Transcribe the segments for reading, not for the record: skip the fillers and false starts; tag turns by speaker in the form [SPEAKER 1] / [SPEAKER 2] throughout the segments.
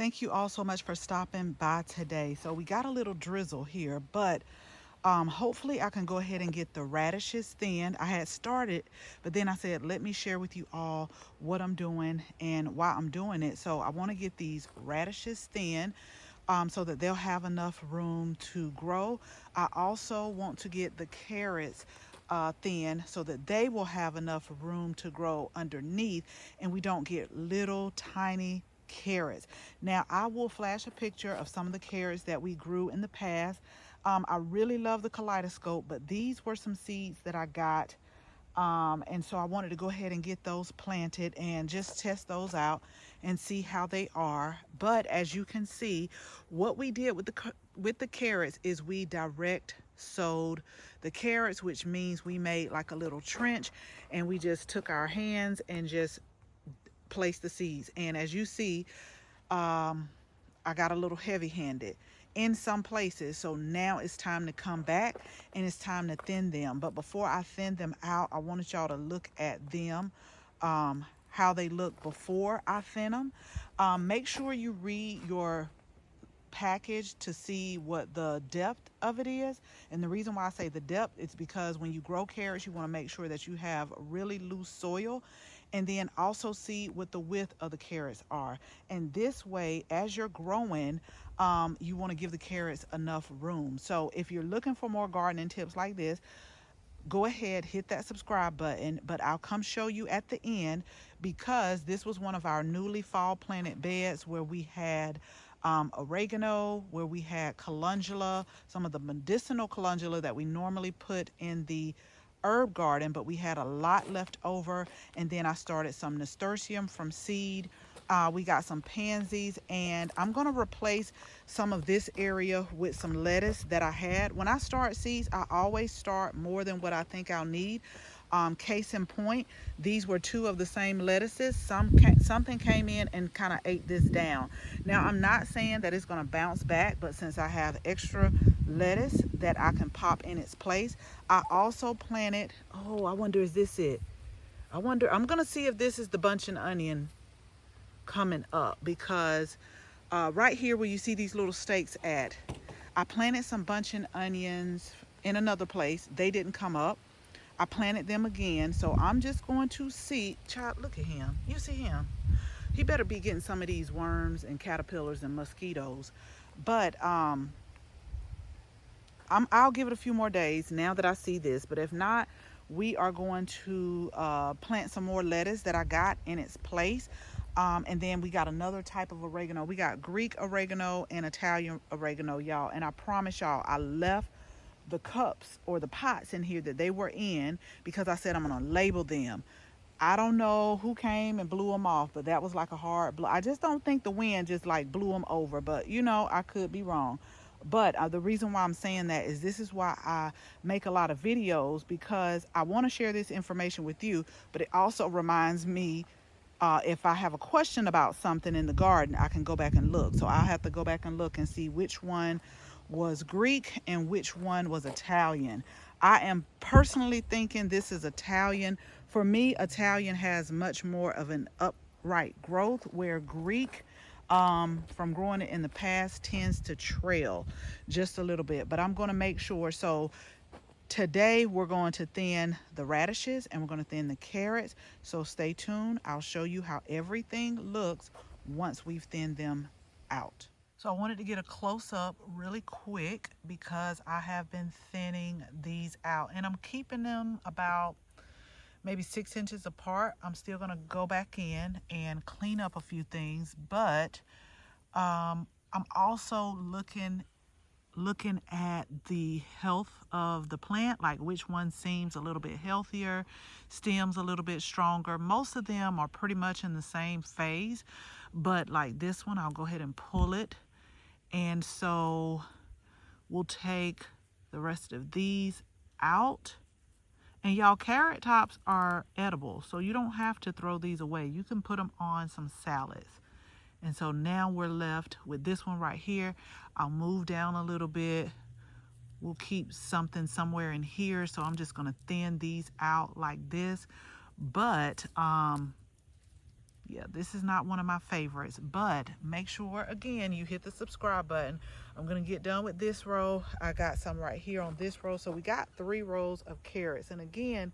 [SPEAKER 1] Thank you all so much for stopping by today. So we got a little drizzle here, but hopefully I can go ahead and get the radishes thinned. I had started, but then I said, let me share with you all what I'm doing and why I'm doing it. So I want to get these radishes thin so that they'll have enough room to grow. I also want to get the carrots thin so that they will have enough room to grow underneath and we don't get little tiny carrots. Now I will flash a picture of some of the carrots that we grew in the past. I really love the kaleidoscope, but these were some seeds that I got. And so I wanted to go ahead and get those planted and just test those out and see how they are. But as you can see, what we did with the carrots is we direct sowed the carrots, which means we made like a little trench and we just took our hands and just placed the seeds. And as you see, I got a little heavy-handed in some places. So now it's time to come back and it's time to thin them. But before I thin them out, I wanted y'all to look at them, how they look before I thin them. Make sure you read your package to see what the depth of it is. And the reason why I say the depth is because when you grow carrots, you want to make sure that you have really loose soil, and then also see what the width of the carrots are. And this way, as you're growing, you want to give the carrots enough room. So if you're looking for more gardening tips like this, go ahead, hit that subscribe button, but I'll come show you at the end, because this was one of our newly fall planted beds where we had oregano, where we had calendula, some of the medicinal calendula that we normally put in the herb garden, but we had a lot left over. And then I started some nasturtium from seed. We got some pansies, and I'm going to replace some of this area with some lettuce that I had. When I start seeds, I always start more than what I think I'll need. Case in point, these were two of the same lettuces. Something came in and kind of ate this down. Now, I'm not saying that it's going to bounce back, but since I have extra lettuce that I can pop in its place, I also planted, oh, I wonder, is this it? I'm going to see if this is the bunching onion coming up, because right here where you see these little stakes at, I planted some bunching onions in another place. They didn't come up. I planted them again, so I'm just going to see. Child, look at him. You see him? He better be getting some of these worms and caterpillars and mosquitoes. But I'll give it a few more days now that I see this. But if not, we are going to plant some more lettuce that I got in its place. And then we got another type of oregano. We got Greek oregano and Italian oregano, y'all. And I promise y'all, I left the cups or the pots in here that they were in because I said I'm going to label them. I don't know who came and blew them off, but that was like a hard blow. I just don't think the wind just like blew them over, but you know, I could be wrong. But the reason why I'm saying that is this is why I make a lot of videos, because I want to share this information with you, but it also reminds me if I have a question about something in the garden, I can go back and look. So I'll have to go back and look and see which one was Greek and which one was Italian. I am personally thinking this is Italian. For me, Italian has much more of an upright growth, where Greek, from growing it in the past, tends to trail just a little bit. But I'm going to make sure. So today we're going to thin the radishes and we're going to thin the carrots. So stay tuned. I'll show you how everything looks once we've thinned them out. So I wanted to get a close-up really quick because I have been thinning these out, and I'm keeping them about maybe 6 inches apart. I'm still going to go back in and clean up a few things, but I'm also looking at the health of the plant, like which one seems a little bit healthier, stems a little bit stronger. Most of them are pretty much in the same phase, but like this one, I'll go ahead and pull it. And so we'll take the rest of these out. And y'all, carrot tops are edible, so you don't have to throw these away. You can put them on some salads. And so now we're left with this one right here. I'll move down a little bit. We'll keep something somewhere in here. So I'm just going to thin these out like this. But Yeah, this is not one of my favorites, but make sure again you hit the subscribe button. I'm gonna get done with this row. I got some right here on this row. So we got 3 rows of carrots, and again,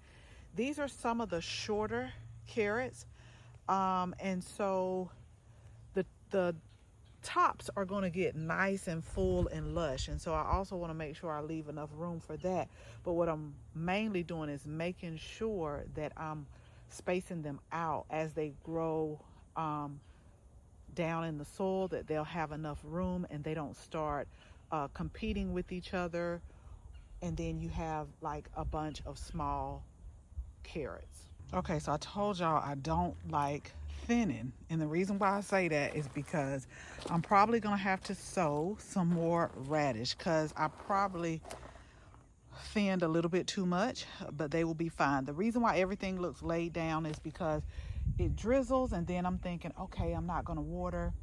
[SPEAKER 1] these are some of the shorter carrots, and so the tops are going to get nice and full and lush, and so I also want to make sure I leave enough room for that. But what I'm mainly doing is making sure that I'm spacing them out as they grow down in the soil, that they'll have enough room and they don't start competing with each other, and then you have like a bunch of small carrots. Okay, so I told y'all I don't like thinning, and the reason why I say that is because I'm probably gonna have to sow some more radish, because I probably thinned a little bit too much, but they will be fine. The reason why everything looks laid down is because it drizzles, and then I'm thinking, okay, I'm not gonna water.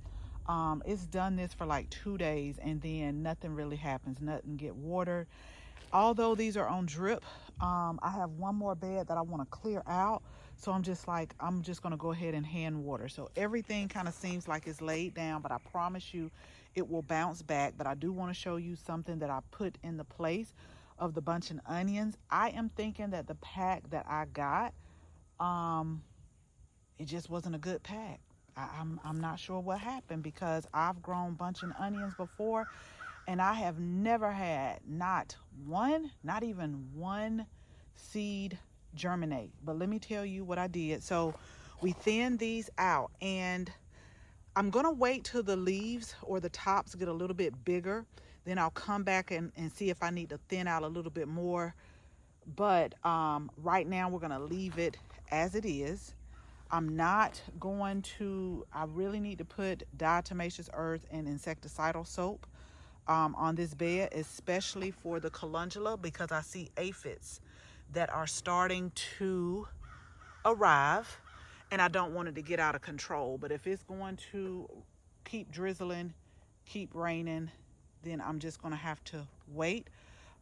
[SPEAKER 1] It's done this for like 2 days, and then nothing really happens, nothing get watered. Although these are on drip, I have one more bed that I want to clear out. So I'm just going to go ahead and hand water. So everything kind of seems like it's laid down, but I promise you it will bounce back. But I do want to show you something that I put in the place of the bunch of onions. I am thinking that the pack that I got, it just wasn't a good pack. I'm not sure what happened, because I've grown bunch of onions before, and I have never had not even one seed germinate. But let me tell you what I did. So we thinned these out, and I'm gonna wait till the leaves or the tops get a little bit bigger. Then I'll come back and see if I need to thin out a little bit more. But right now we're gonna leave it as it is. I'm not going to, I really need to put diatomaceous earth and insecticidal soap on this bed, especially for the calendula, because I see aphids that are starting to arrive, and I don't want it to get out of control. But if it's going to keep drizzling, keep raining, then I'm just going to have to wait.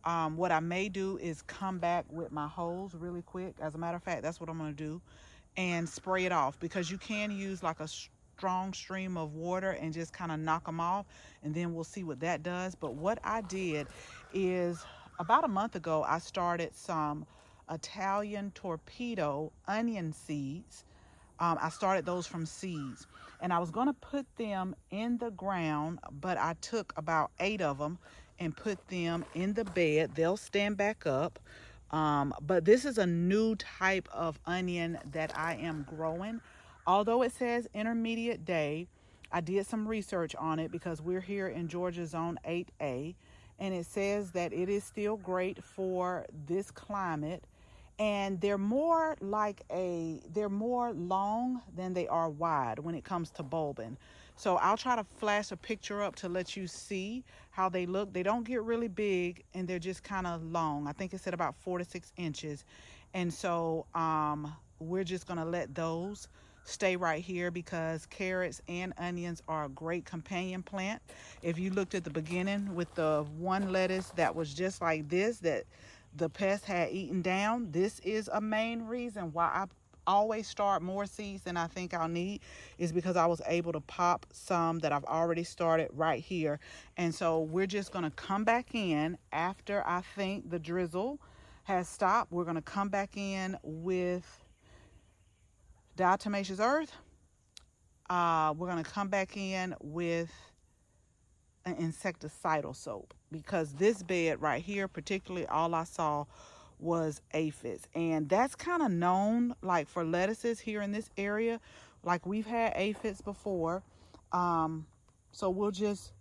[SPEAKER 1] What I may do is come back with my hose really quick. As a matter of fact, that's what I'm going to do, and spray it off, because you can use like a strong stream of water and just kind of knock them off, and then we'll see what that does. But what I did is, about a month ago, I started some Italian Torpedo onion seeds. I started those from seeds, and I was going to put them in the ground, but I took about 8 of them and put them in the bed. They'll stand back up. But this is a new type of onion that I am growing. Although it says intermediate day, I did some research on it, because we're here in Georgia Zone 8A, and it says that it is still great for this climate. And they're more long than they are wide when it comes to bulbing. So I'll try to flash a picture up to let you see how they look. They don't get really big, and they're just kind of long. I think it's at about 4 to 6 inches. And so we're just going to let those stay right here, because carrots and onions are a great companion plant. If you looked at the beginning with the one lettuce that was just like this, that the pest had eaten down, this is a main reason why I always start more seeds than I think I'll need, is because I was able to pop some that I've already started right here. And so we're just going to come back in after I think the drizzle has stopped. We're going to come back in with diatomaceous earth. We're going to come back in with an insecticidal soap, because this bed right here particularly, all I saw was aphids, and that's kind of known like for lettuces here in this area. Like, we've had aphids before, so we'll just,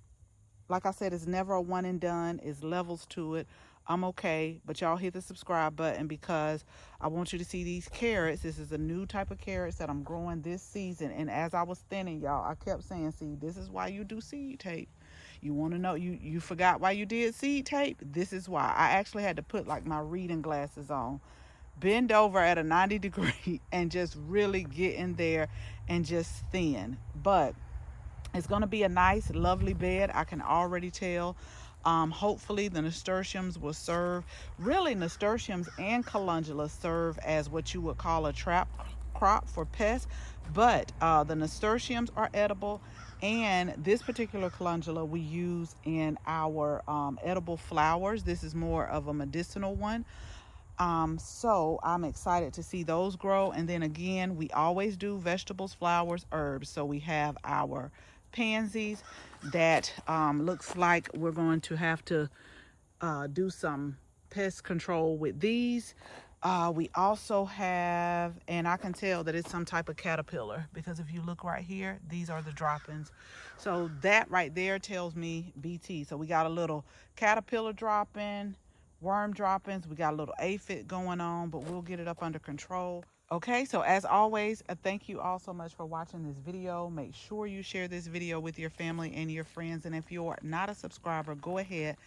[SPEAKER 1] like I said, it's never a one and done. It's levels to it. I'm okay, but y'all hit the subscribe button, because I want you to see these carrots. This is a new type of carrots that I'm growing this season, and as I was thinning, y'all, I kept saying, see, this is why you do seed tape. You want to know, you forgot why you did seed tape? This is why. I actually had to put like my reading glasses on, bend over at a 90 degree, and just really get in there and just thin. But it's going to be a nice, lovely bed. I can already tell. Hopefully the nasturtiums will serve. Really, nasturtiums and calendula serve as what you would call a trap crop for pests. But the nasturtiums are edible, and this particular calendula we use in our edible flowers. This is more of a medicinal one. So I'm excited to see those grow. And then again, we always do vegetables, flowers, herbs. So we have our pansies that looks like we're going to have to do some pest control with these. We also have, and I can tell that it's some type of caterpillar because if you look right here, these are the droppings. So that right there tells me BT. So we got a little caterpillar dropping, worm droppings. We got a little aphid going on, but we'll get it up under control. Okay, so as always, thank you all so much for watching this video. Make sure you share this video with your family and your friends. And if you're not a subscriber, go ahead,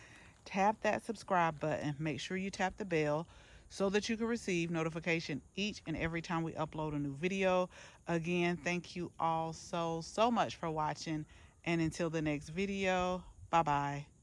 [SPEAKER 1] tap that subscribe button. Make sure you tap the bell so that you can receive notification each and every time we upload a new video. Again, thank you all so much for watching. And until the next video, bye-bye.